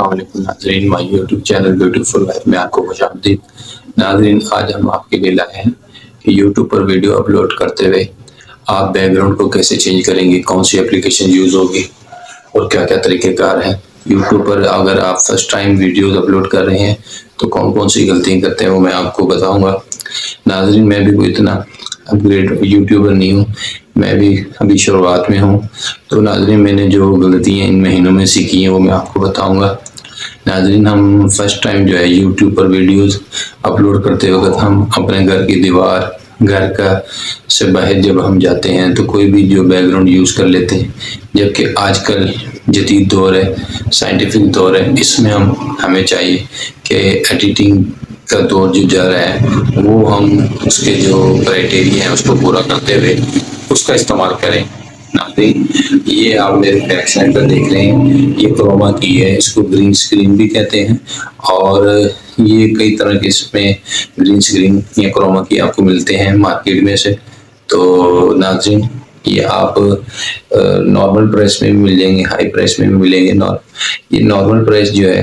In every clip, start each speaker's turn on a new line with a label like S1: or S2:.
S1: अस्सलामुअलैकुम नाज़रीन, my YouTube channel beautiful life में आपको खुशामदीद। नाज़रीन, आज हम आपके लिए लाए हैं कि यूट्यूब पर वीडियो अपलोड करते हुए आप बैकग्राउंड को कैसे चेंज करेंगे, कौन सी एप्लीकेशन यूज़ होगी और क्या-क्या तरीक़ेकार हैं। यूट्यूब पर अगर आप फर्स्ट टाइम वीडियोज़ अपलोड कर रहे हैं तो कौन-कौन सी गलतियाँ करते हैं वो मैं आपको बताऊँगा। नाज़रीन, मैं भी कोई इतना अपग्रेड यूट्यूबर नहीं हूँ, मैं भी अभी शुरुआत में हूँ। तो नाज़रीन, मैंने जो गलतियाँ इन महीनों में सीखी हैं वो मैं आपको बताऊँगा। नाज़रीन, हम फर्स्ट टाइम जो है यूट्यूब पर वीडियोज़ अपलोड करते वक़्त हम अपने घर की दीवार, घर का से बाहर जब हम जाते हैं तो कोई भी जो बैकग्राउंड यूज़ कर लेते हैं। जबकि आजकल जदीद दौर है, साइंटिफिक दौर है, इसमें हमें चाहिए कि एडिटिंग का दौर जो जा रहा है वो हम उसके जो क्राइटेरिया हैं उसको पूरा करते हुए उसका इस्तेमाल करें। नाज़रीन, ये आप मेरे बैक साइड पर देख रहे हैं, ये क्रोमा की है, इसको ग्रीन स्क्रीन भी कहते हैं और ये कई तरह के इसमें ग्रीन स्क्रीन या क्रोमा की आपको मिलते हैं मार्केट में से। तो नाज़रीन, ये आप नॉर्मल प्राइस में भी मिल जाएंगे, हाई प्राइस में भी मिलेंगे। ये नॉर्मल प्राइस जो है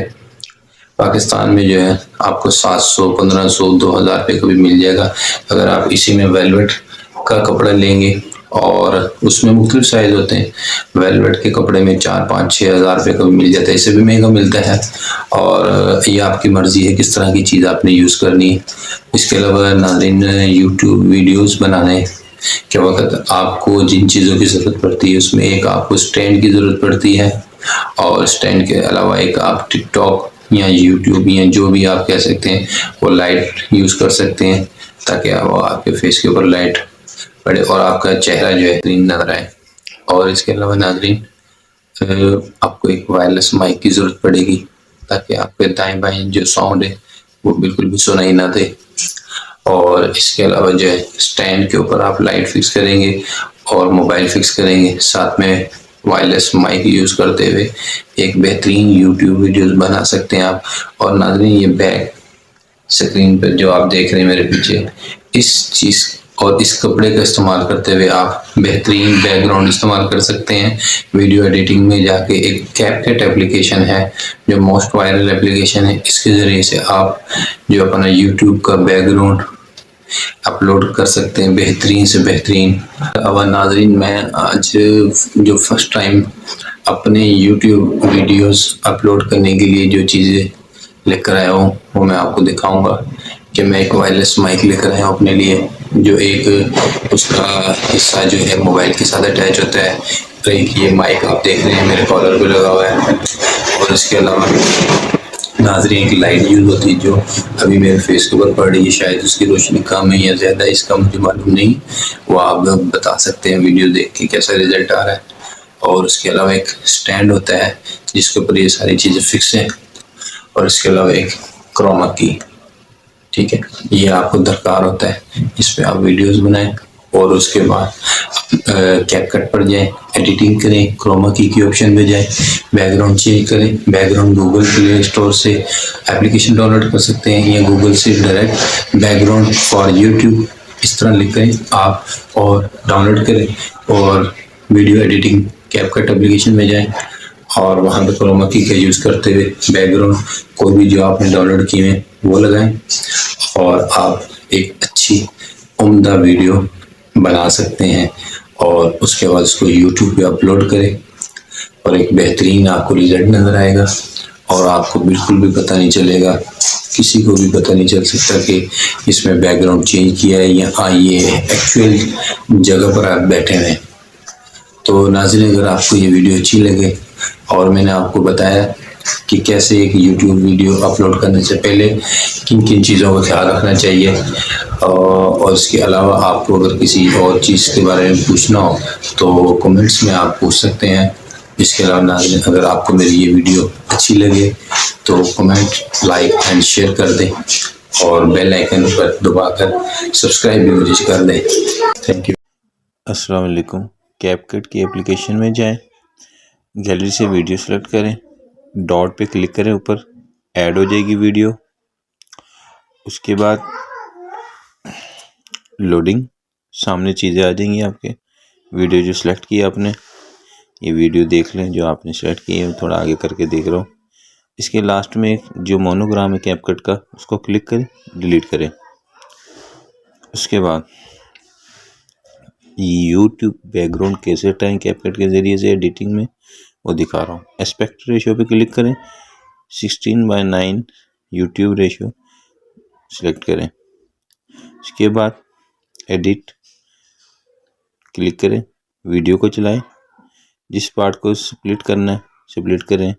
S1: पाकिस्तान में जो है आपको 700, 1500, 2000 रुपये का भी मिल जाएगा। अगर आप इसी में वेलवेट का कपड़ा लेंगे और उसमें मुख्तलिफ साइज होते हैं, वेलवेट के कपड़े में 4, 5, 6 हज़ार रुपये का भी मिल जाता है, इससे भी महंगा मिलता है। और ये आपकी मर्ज़ी है किस तरह की चीज़ आपने यूज़ करनी है। इसके अलावा नाज़रीन, यूट्यूब वीडियोज़ बनाने के वक्त आपको जिन चीज़ों की ज़रूरत पड़ती है उसमें एक आपको स्टैंड की ज़रूरत पड़ती है और स्टैंड के अलावा एक आप टिकटॉक या यूट्यूब या जो भी आप कह सकते हैं वो लाइट यूज़ कर सकते हैं ताकि वो आपके फेस के ऊपर लाइट पड़े और आपका चेहरा जो है क्लीन नजर आए। और इसके अलावा नाज़रीन, आपको एक वायरलेस माइक की ज़रूरत पड़ेगी ताकि आपके दाएं बाएं जो साउंड है वो बिल्कुल भी सुनाई ना दे। और इसके अलावा जो है स्टैंड के ऊपर आप लाइट फिक्स करेंगे और मोबाइल फिक्स करेंगे, साथ में वायरलेस माइक यूज़ करते हुए एक बेहतरीन यूट्यूब वीडियोस बना सकते हैं आप। और नाज़रीन, ये बैक स्क्रीन पर जो आप देख रहे हैं मेरे पीछे, इस चीज़ और इस कपड़े का इस्तेमाल करते हुए आप बेहतरीन बैकग्राउंड इस्तेमाल कर सकते हैं। वीडियो एडिटिंग में जाके एक कैपकट एप्लीकेशन है जो मोस्ट वायरल एप्लीकेशन है, इसके ज़रिए से आप जो अपना यूट्यूब का बैकग्राउंड अपलोड कर सकते हैं बेहतरीन से बेहतरीन। अब नाज़रीन, मैं आज जो फर्स्ट टाइम अपने यूट्यूब वीडियोस अपलोड करने के लिए जो चीज़ें लेकर आया हूँ वो मैं आपको दिखाऊंगा कि मैं एक वायरलेस माइक लेकर आया हूँ अपने लिए, जो एक उसका हिस्सा जो है मोबाइल के साथ अटैच होता है। तो एक ये माइक आप देख रहे हैं मेरे कॉलर पे लगा हुआ है। और इसके अलावा नाज़रीन, एक लाइट यूज़ होती है जो अभी मेरे फेस के ऊपर पड़ रही है, शायद उसकी रोशनी कम है या ज़्यादा, इसका मुझे मालूम नहीं, वो आप बता सकते हैं वीडियो देख के कैसा रिज़ल्ट आ रहा है। और उसके अलावा एक स्टैंड होता है जिसके ऊपर ये सारी चीज़ें फिक्स हैं। और इसके अलावा एक क्रोमा की, ठीक है, ये आपको दरकार होता है, इस पर आप वीडियोज़ बनाएं। और उसके बाद कैपकट पर जाएं, एडिटिंग करें, क्रोमा की ऑप्शन में जाएं, बैकग्राउंड चेंज करें। बैकग्राउंड गूगल प्ले स्टोर से एप्लीकेशन डाउनलोड कर सकते हैं या गूगल से डायरेक्ट बैकग्राउंड फॉर यूट्यूब इस तरह लिख करें आप और डाउनलोड करें और वीडियो एडिटिंग कैपकट एप्लीकेशन में जाएं और वहाँ पे क्रोमा की का यूज़ करते हुए बैकग्राउंड कोई भी जो आपने डाउनलोड किए हैं वो लगाएं और आप एक अच्छी उम्दा वीडियो बना सकते हैं। और उसके बाद उसको यूट्यूब पे अपलोड करें और एक बेहतरीन आपको रिजल्ट नज़र आएगा और आपको बिल्कुल भी पता नहीं चलेगा, किसी को भी पता नहीं चल सकता कि इसमें बैकग्राउंड चेंज किया है या ये एक्चुअल जगह पर आप बैठे हैं। तो नाज़रीन, अगर आपको ये वीडियो अच्छी लगे और मैंने आपको बताया कि कैसे एक यूट्यूब वीडियो अपलोड करने से पहले किन किन चीज़ों का ख्याल रखना चाहिए और इसके अलावा आपको अगर किसी और चीज़ के बारे में पूछना हो तो कमेंट्स में आप पूछ सकते हैं। इसके अलावा नाज़रीन, अगर आपको मेरी ये वीडियो अच्छी लगे तो कमेंट, लाइक एंड शेयर कर दें और बेल आइकन पर दबाकर सब्सक्राइब भी मुझे कर दें। Thank you.
S2: अस्सलाम वालेकुम। कैपकट की एप्लीकेशन में जाएं, गैलरी से वीडियो सेलेक्ट करें, डॉट पे क्लिक करें, ऊपर ऐड हो जाएगी वीडियो। उसके बाद लोडिंग, सामने चीज़ें आ जाएंगी आपके। वीडियो जो सेलेक्ट किया आपने, ये वीडियो देख लें जो आपने सेलेक्ट की है, थोड़ा आगे करके देख रहा हूँ। इसके लास्ट में एक जो मोनोग्राम है कैपकट का, उसको क्लिक करें, डिलीट करें। उसके बाद यूट्यूब बैकग्राउंड कैसे हटाएं कैपकट के ज़रिए से एडिटिंग में, वो दिखा रहा हूँ। एस्पेक्ट रेशियो पे क्लिक करें, 16:9 यूट्यूब रेशियो सिलेक्ट करें। उसके बाद एडिट क्लिक करें, वीडियो को चलाएं, जिस पार्ट को स्प्लिट करना है स्प्लिट करें,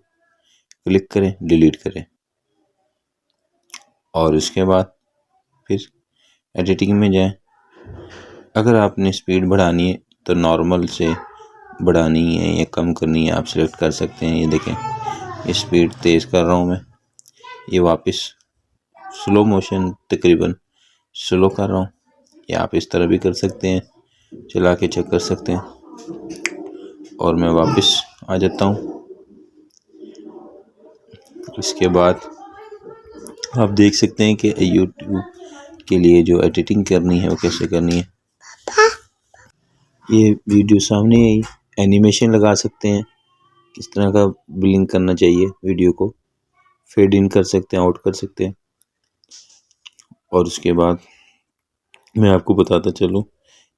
S2: क्लिक करें, डिलीट करें। और उसके बाद फिर एडिटिंग में जाएं। अगर आपने स्पीड बढ़ानी है तो नॉर्मल से बढ़ानी है या कम करनी है आप सिलेक्ट कर सकते हैं। ये देखें, ये स्पीड तेज़ कर रहा हूँ मैं, ये वापस स्लो मोशन तकरीबन स्लो कर रहा हूँ। ये आप इस तरह भी कर सकते हैं, चला के चेक कर सकते हैं। और मैं वापस आ जाता हूँ। इसके बाद आप देख सकते हैं कि यूट्यूब के लिए जो एडिटिंग करनी है वो कैसे करनी है। ये वीडियो सामने ही एनिमेशन लगा सकते हैं, किस तरह का ब्लिंक करना चाहिए वीडियो को, फेड इन कर सकते हैं, आउट कर सकते हैं। और उसके बाद मैं आपको बताता चलूँ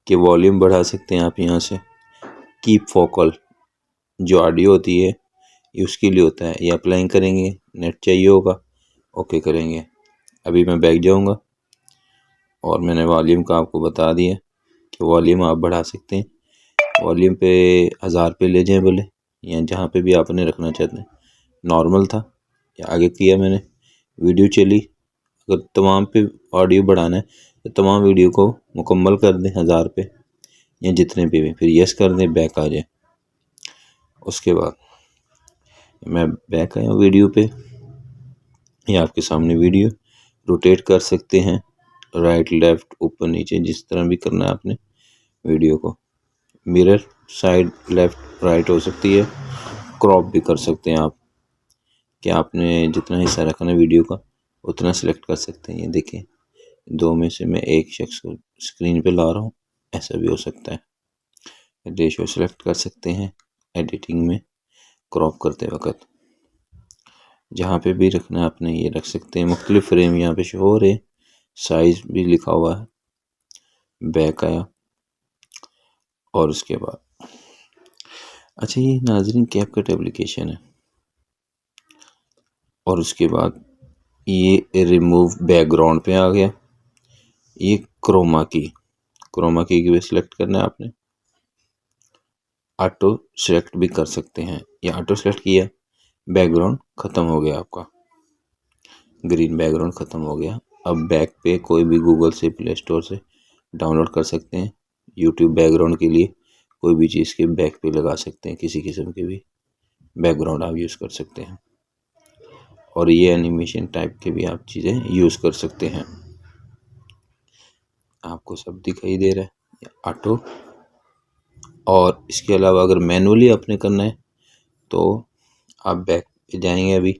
S2: कि वॉल्यूम बढ़ा सकते हैं आप यहाँ से। कीप फोकल जो ऑडियो होती है ये उसके लिए होता है, ये अप्लाई करेंगे, नेट चाहिए होगा, ओके करेंगे। अभी मैं बैक जाऊँगा और मैंने वॉल्यूम का आपको बता दिया कि वॉल्यूम आप बढ़ा सकते हैं। वॉल्यूम पे 1000 पे ले जाएं बोले, या जहाँ पे भी आपने रखना चाहते हैं। नॉर्मल था या आगे किया मैंने, वीडियो चली। अगर तमाम पे ऑडियो बढ़ाना है तो तमाम वीडियो को मुकम्मल कर दें 1000 पे या जितने पे भी, फिर यस कर दें, बैक आ जाए। उसके बाद मैं बैक आया वीडियो पे, ये आपके सामने वीडियो रोटेट कर सकते हैं, राइट लेफ़्ट ऊपर नीचे जिस तरह भी करना है आपने वीडियो को। मिरर साइड लेफ़्ट राइट हो सकती है, क्रॉप भी कर सकते हैं आप, कि आपने जितना हिस्सा रखना है वीडियो का उतना सिलेक्ट कर सकते हैं। ये देखें, दो में से मैं एक शख्स को स्क्रीन पे ला रहा हूँ, ऐसा भी हो सकता है। रेशियो सेलेक्ट कर सकते हैं एडिटिंग में क्रॉप करते वक्त, जहाँ पे भी रखना है आपने ये रख सकते हैं। मुख्तलिफ फ्रेम यहाँ पे शो हो रहे, साइज भी लिखा हुआ है। बैक आया और उसके बाद अच्छा, ये नाज़रीन कैपकट एप्लीकेशन है। और उसके बाद ये रिमूव बैकग्राउंड पे आ गया। ये क्रोमा की भी सिलेक्ट करना है आपने। ऑटो सेलेक्ट भी कर सकते हैं, या ऑटो सेलेक्ट किया, बैकग्राउंड ख़त्म हो गया, आपका ग्रीन बैकग्राउंड ख़त्म हो गया। अब बैक पे कोई भी गूगल से, प्ले स्टोर से डाउनलोड कर सकते हैं। यूट्यूब बैकग्राउंड के लिए कोई भी चीज़ के बैक पे लगा सकते हैं, किसी किस्म के भी बैकग्राउंड आप यूज़ कर सकते हैं। और ये एनिमेशन टाइप के भी आप चीज़ें यूज़ कर सकते हैं। आपको सब दिखाई दे रहा है ऑटो। और इसके अलावा अगर मैनुअली आपने करना है तो आप बैक पे जाएंगे अभी,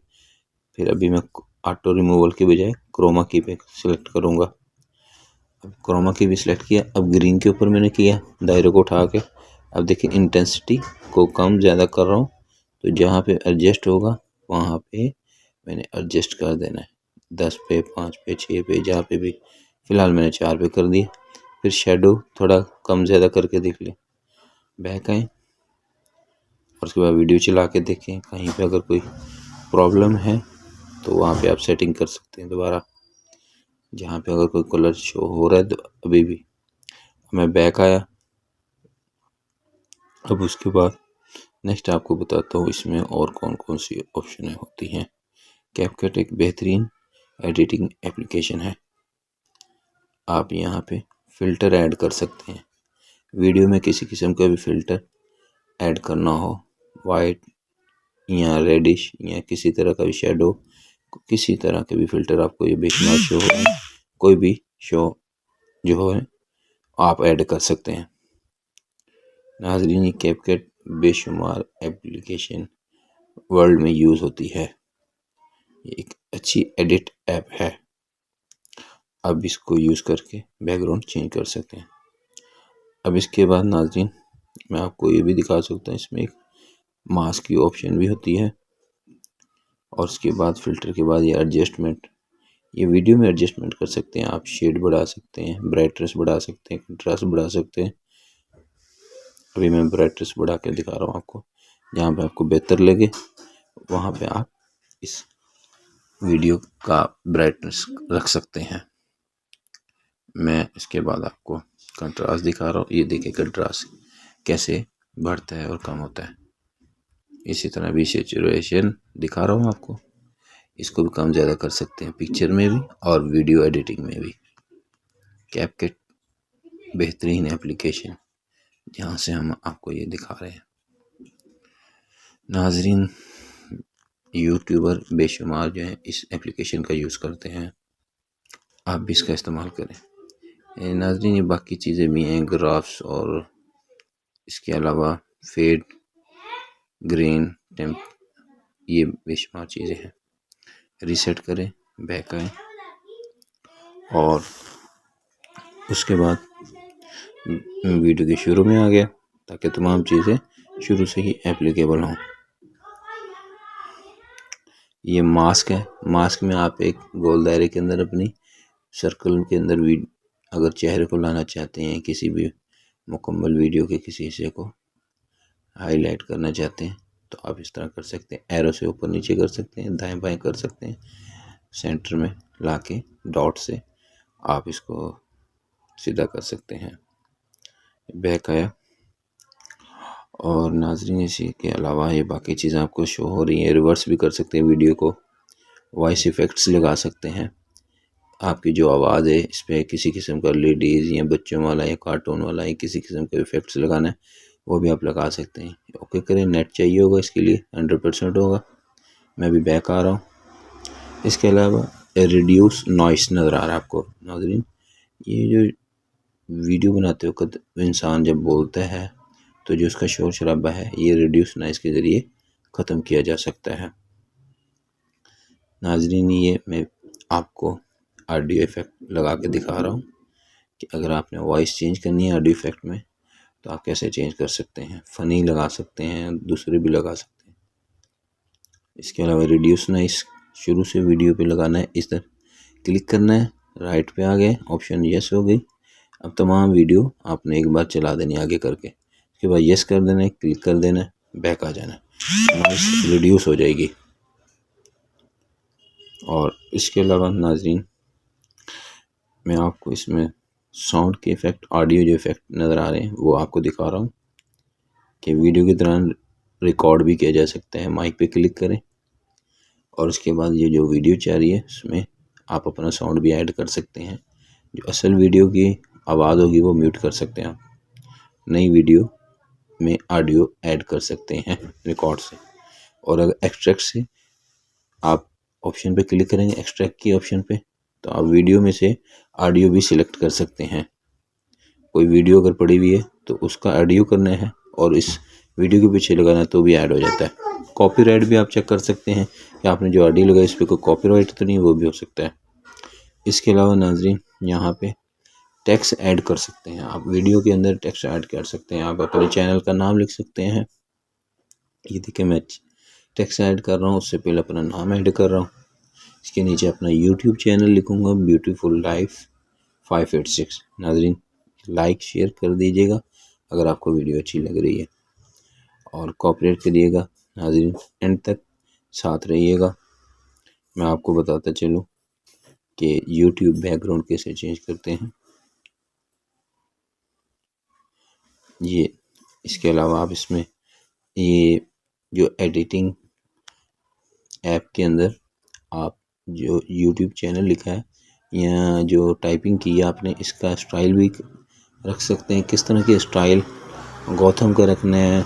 S2: फिर अभी मैं ऑटो रिमूवल के बजाय क्रोमा की पे सिलेक्ट करूँगा। अब क्रोमा की भी सिलेक्ट किया, अब ग्रीन के ऊपर मैंने किया दायरे को उठा के। अब देखिए इंटेंसिटी को कम ज़्यादा कर रहा हूँ, तो जहाँ पे एडजस्ट होगा वहाँ पे मैंने एडजस्ट कर देना है। 10 पे, 5 पे, 6 पे, जहाँ पे भी। फ़िलहाल मैंने 4 पे कर दिया। फिर शेडो थोड़ा कम ज़्यादा करके देख लें। बैक आएँ और उसके बाद वीडियो चला के देखें, कहीं पे अगर कोई प्रॉब्लम है तो वहाँ पे आप सेटिंग कर सकते हैं दोबारा, जहाँ पे अगर कोई कलर शो हो रहा है तो अभी भी। मैं बैक आया। अब उसके बाद नेक्स्ट आपको बताता हूँ इसमें और कौन कौन सी ऑप्शनें होती हैं। कैपकट एक बेहतरीन एडिटिंग एप्लीकेशन है। आप यहाँ पे फ़िल्टर ऐड कर सकते हैं। वीडियो में किसी किस्म का भी फ़िल्टर ऐड करना हो, वाइट या रेडिश या किसी तरह का भी शेडो, किसी तरह के भी फ़िल्टर आपको ये बेशुमार शो हो, कोई भी शो जो है आप ऐड कर सकते हैं। नाज़रीन, ये कैपकट बेशुमार एप्लीकेशन वर्ल्ड में यूज़ होती है। ये एक अच्छी एडिट ऐप है। अब इसको यूज़ करके बैकग्राउंड चेंज कर सकते हैं। अब इसके बाद नाज़रीन मैं आपको ये भी दिखा सकता हूँ, इसमें एक मास्क की ऑप्शन भी होती है। और उसके बाद फ़िल्टर के बाद ये एडजस्टमेंट, ये वीडियो में एडजस्टमेंट कर सकते हैं आप। शेड बढ़ा सकते हैं, ब्राइटनेस बढ़ा सकते हैं, कंट्रास्ट बढ़ा सकते हैं। अभी मैं ब्राइटनेस बढ़ा के दिखा रहा हूँ आपको। जहाँ पे आपको बेहतर लगे वहाँ पे आप इस वीडियो का ब्राइटनेस रख सकते हैं। मैं इसके बाद आपको कंट्रास्ट दिखा रहा हूँ। ये देखिए कंट्रास्ट कैसे बढ़ता है और कम होता है। इसी तरह भी सैचुरेशन दिखा रहा हूँ आपको। इसको भी कम ज़्यादा कर सकते हैं पिक्चर में भी और वीडियो एडिटिंग में भी। कैपकट बेहतरीन एप्लीकेशन जहाँ से हम आपको ये दिखा रहे हैं। नाजरीन, यूट्यूबर बेशुमार जो हैं इस एप्लीकेशन का यूज़ करते हैं, आप भी इसका इस्तेमाल करें। नाजरीन, ये बाकी चीज़ें भी हैं, ग्राफ्स और इसके अलावा फेड, ग्रेन, टेम्प, ये बेशुमार चीज़ें हैं। रीसेट करें, बैक आए और उसके बाद वीडियो के शुरू में आ गया ताकि तमाम चीज़ें शुरू से ही एप्लीकेबल हों। ये मास्क है। मास्क में आप एक गोल दायरे के अंदर अपनी सर्कल के अंदर अगर चेहरे को लाना चाहते हैं, किसी भी मुकम्मल वीडियो के किसी हिस्से को हाईलाइट करना चाहते हैं तो आप इस तरह कर सकते हैं। एरो से ऊपर नीचे कर सकते हैं, दाएं बाएं कर सकते हैं। सेंटर में लाके डॉट से आप इसको सीधा कर सकते हैं। बैक आया और नाजरीन, इसी के अलावा ये बाकी चीज़ें आपको शो हो रही हैं। रिवर्स भी कर सकते हैं वीडियो को, वॉइस इफ़ेक्ट्स लगा सकते हैं। आपकी जो आवाज़ है इस पर किसी किस्म का लेडीज़ या बच्चों वाला या कार्टून वाला या किसी किस्म का इफ़ेक्ट्स लगाना है वो भी आप लगा सकते हैं। ओके करें, नेट चाहिए होगा इसके लिए, 100% होगा। मैं भी बैक आ रहा हूँ। इसके अलावा रिड्यूस नॉइस नज़र आ रहा है आपको नाजरीन। ये जो वीडियो बनाते वक्त इंसान जब बोलता है तो जो उसका शोर शराबा है ये रिड्यूस नॉइस के ज़रिए ख़त्म किया जा सकता है। नाजरीन, ये मैं आपको ऑडियो इफ़ेक्ट लगा के दिखा रहा हूँ कि अगर आपने वॉइस चेंज करनी है ऑडियो इफ़ेक्ट में तो आप कैसे चेंज कर सकते हैं। फ़नी लगा सकते हैं, दूसरे भी लगा सकते हैं। इसके अलावा रिड्यूस नॉइस शुरू से वीडियो पे लगाना है, इस तरह क्लिक करना है, राइट पे आ गए, ऑप्शन यस हो गई। अब तमाम वीडियो आपने एक बार चला देनी आगे करके, उसके बाद यस कर देना है, क्लिक कर देना है, बैक आ जाना है, नॉइस रिड्यूस हो जाएगी। और इसके अलावा नाजरीन, मैं आपको इसमें साउंड के इफ़ेक्ट, ऑडियो जो इफ़ेक्ट नज़र आ रहे हैं वो आपको दिखा रहा हूँ कि वीडियो के दौरान रिकॉर्ड भी किया जा सकता है। माइक पे क्लिक करें और उसके बाद ये जो वीडियो चल रही है उसमें आप अपना साउंड भी ऐड कर सकते हैं। जो असल वीडियो की आवाज़ होगी वो म्यूट कर सकते हैं आप। नई वीडियो में ऑडियो ऐड कर सकते हैं रिकॉर्ड से। और अगर एक्सट्रैक्ट से आप ऑप्शन पे क्लिक करेंगे, एक्सट्रैक्ट की ऑप्शन पे, तो आप वीडियो में से ऑडियो भी सिलेक्ट कर सकते हैं। कोई वीडियो अगर पड़ी हुई है तो उसका ऑडियो करना है और इस वीडियो के पीछे लगाना है तो भी ऐड हो जाता है। कॉपीराइट भी आप चेक कर सकते हैं कि आपने जो ऑडियो लगाई इस पर कोई कॉपीराइट तो नहीं, वो भी हो सकता है। इसके अलावा नाजरीन, यहाँ पे टेक्स्ट ऐड कर सकते हैं आप। वीडियो के अंदर टेक्स्ट ऐड कर सकते हैं। आप अपने चैनल का नाम लिख सकते हैं। ये देखिए मैं टेक्स्ट ऐड कर रहा हूँ, उससे पहले अपना नाम ऐड कर रहा हूँ। इसके नीचे अपना यूट्यूब चैनल लिखूँगा, ब्यूटीफुल लाइफ 586। नाजरीन, लाइक शेयर कर दीजिएगा अगर आपको वीडियो अच्छी लग रही है और कॉपीराइट करिएगा। नाजरीन, एंड तक साथ रहिएगा। मैं आपको बताता चलूँ कि यूट्यूब बैकग्राउंड कैसे चेंज करते हैं। ये इसके अलावा आप इसमें ये जो एडिटिंग ऐप के अंदर आप जो यूट्यूब चैनल लिखा है या जो टाइपिंग की है आपने, इसका स्टाइल भी रख सकते हैं। किस तरह के स्टाइल गौतम का रखना है,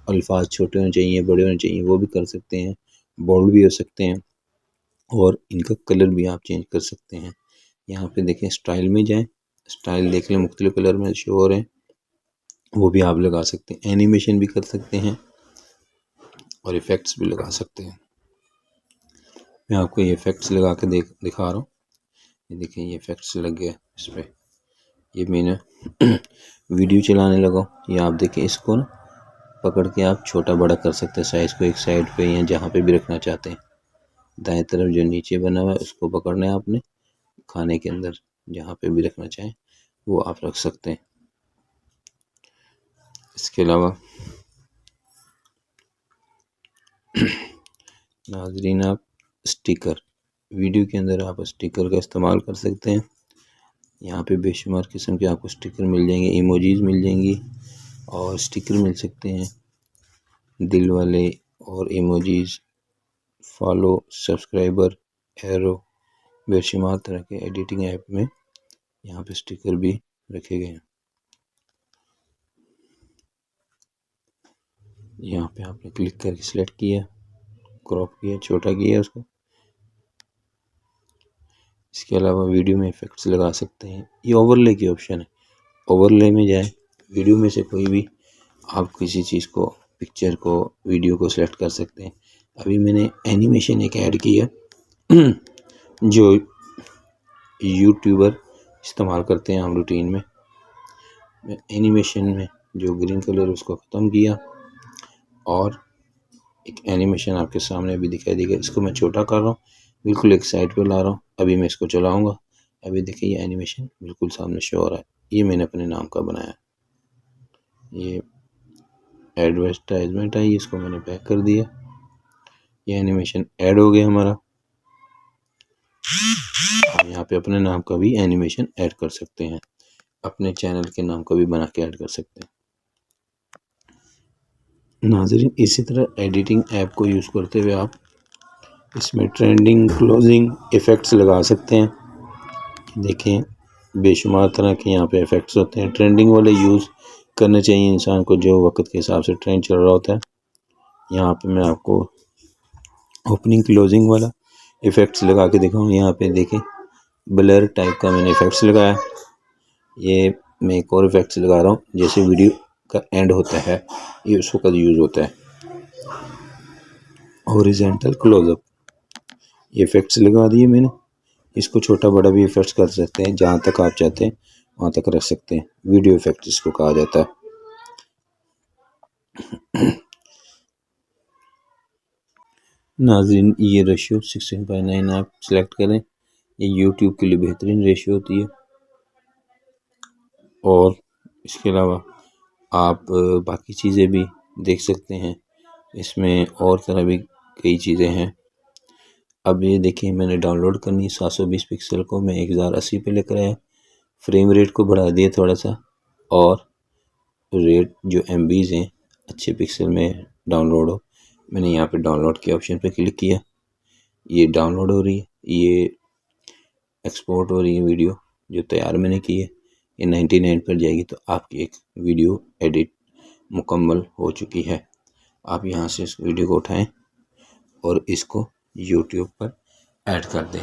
S2: अल्फाज छोटे होने चाहिए, बड़े होने चाहिए, वो भी कर सकते हैं। बोल्ड भी हो सकते हैं और इनका कलर भी आप चेंज कर सकते हैं। यहाँ पे देखें, स्टाइल में जाएं, स्टाइल देख लें, मुख्तलिफ कलर में शो हो रहे हैं, वो भी आप लगा सकते हैं। एनिमेशन भी कर सकते हैं और इफ़ेक्ट्स भी लगा सकते हैं। मैं आपको ये इफ़ेक्ट्स लगा के दिखा रहा हूँ। ये देखिए, ये इफ़ेक्ट्स लग गया इस पर। ये मैंने वीडियो चलाने लगा, ये आप देखें, इसको ना पकड़ के आप छोटा बड़ा कर सकते हैं साइज़ को, एक साइड पे या जहाँ पे भी रखना चाहते हैं। दाएं तरफ जो नीचे बना हुआ है उसको पकड़ना है आपने, खाने के अंदर जहाँ पे भी रखना चाहें वो आप रख सकते हैं। इसके अलावा नाजरीन आप स्टिकर, वीडियो के अंदर आप स्टिकर का इस्तेमाल कर सकते हैं। यहाँ पे बेशुमार किस्म के आपको स्टिकर मिल जाएंगे, इमोजीज मिल जाएंगी और स्टिकर मिल सकते हैं दिल वाले और इमोजीज, फॉलो, सब्सक्राइबर, एरो, बेशुमार तरह के एडिटिंग ऐप में यहाँ पे स्टिकर भी रखे गए हैं। यहाँ पे आपने क्लिक करके सिलेक्ट किया, क्रॉप किया, छोटा किया उसको। इसके अलावा वीडियो में इफेक्ट्स लगा सकते हैं। ये ओवरले की ऑप्शन है, ओवरले में जाए, वीडियो में से कोई भी आप किसी चीज़ को, पिक्चर को, वीडियो को सिलेक्ट कर सकते हैं। अभी मैंने एनिमेशन एक ऐड किया जो यूट्यूबर इस्तेमाल करते हैं हम रूटीन में। मैं एनिमेशन में जो ग्रीन कलर उसको ख़त्म किया और एक एनिमेशन आपके सामने अभी दिखाई देगा। इसको मैं छोटा कर रहा हूँ, बिल्कुल एक साइड पे ला रहा हूँ। अभी मैं इसको चलाऊंगा, अभी देखिए ये एनिमेशन बिल्कुल सामने शो हो रहा है। ये मैंने अपने नाम का बनाया, ये एडवर्टाइजमेंट है, इसको मैंने बैक कर दिया। ये एनिमेशन ऐड हो गया हमारा। हम यहाँ पे अपने नाम का भी एनिमेशन ऐड कर सकते हैं, अपने चैनल के नाम का भी बना के ऐड कर सकते हैं। नाज़रीन इसी तरह एडिटिंग ऐप को यूज़ करते हुए आप इसमें ट्रेंडिंग, क्लोजिंग इफ़ेक्ट्स लगा सकते हैं। देखें बेशुमार तरह के यहाँ पे इफ़ेक्ट्स होते हैं। ट्रेंडिंग वाले यूज़ करने चाहिए इंसान को, जो वक्त के हिसाब से ट्रेंड चल रहा होता है। यहाँ पे मैं आपको ओपनिंग क्लोजिंग वाला इफ़ेक्ट्स लगा के दिखाऊँ। यहाँ पे देखें ब्लर टाइप का मैंने इफ़ेक्ट्स लगाया। ये मैं एक और इफ़ेक्ट्स लगा रहा हूँ, जैसे वीडियो का एंड होता है ये उस वक्त यूज़ होता है। हॉरिजॉन्टल क्लोजअप, ये इफ़ेक्ट्स लगा दिए मैंने। इसको छोटा बड़ा भी इफ़ेक्ट्स कर सकते हैं, जहाँ तक आप चाहते हैं वहाँ तक रख सकते हैं। वीडियो इफ़ेक्ट इसको कहा जाता है। नाज़रीन ये रेशियो 16:9 आप सेलेक्ट करें। ये यूट्यूब के लिए बेहतरीन रेशियो होती है। और इसके अलावा आप बाकी चीज़ें भी देख सकते हैं, इसमें और तरह भी कई चीज़ें हैं। अब ये देखिए मैंने डाउनलोड करनी 720 पिक्सल को मैं 1080 पे लेकर आया, फ्रेम रेट को बढ़ा दिया थोड़ा सा, और रेट जो MBs हैं अच्छे पिक्सल में डाउनलोड हो, मैंने यहाँ पे डाउनलोड के ऑप्शन पे क्लिक किया। ये डाउनलोड हो रही है, ये एक्सपोर्ट हो रही है वीडियो जो तैयार मैंने की है। ये 99 पर जाएगी तो आपकी एक वीडियो एडिट मुकम्मल हो चुकी है। आप यहाँ से इस वीडियो को उठाएं और इसको YouTube पर ऐड कर दें।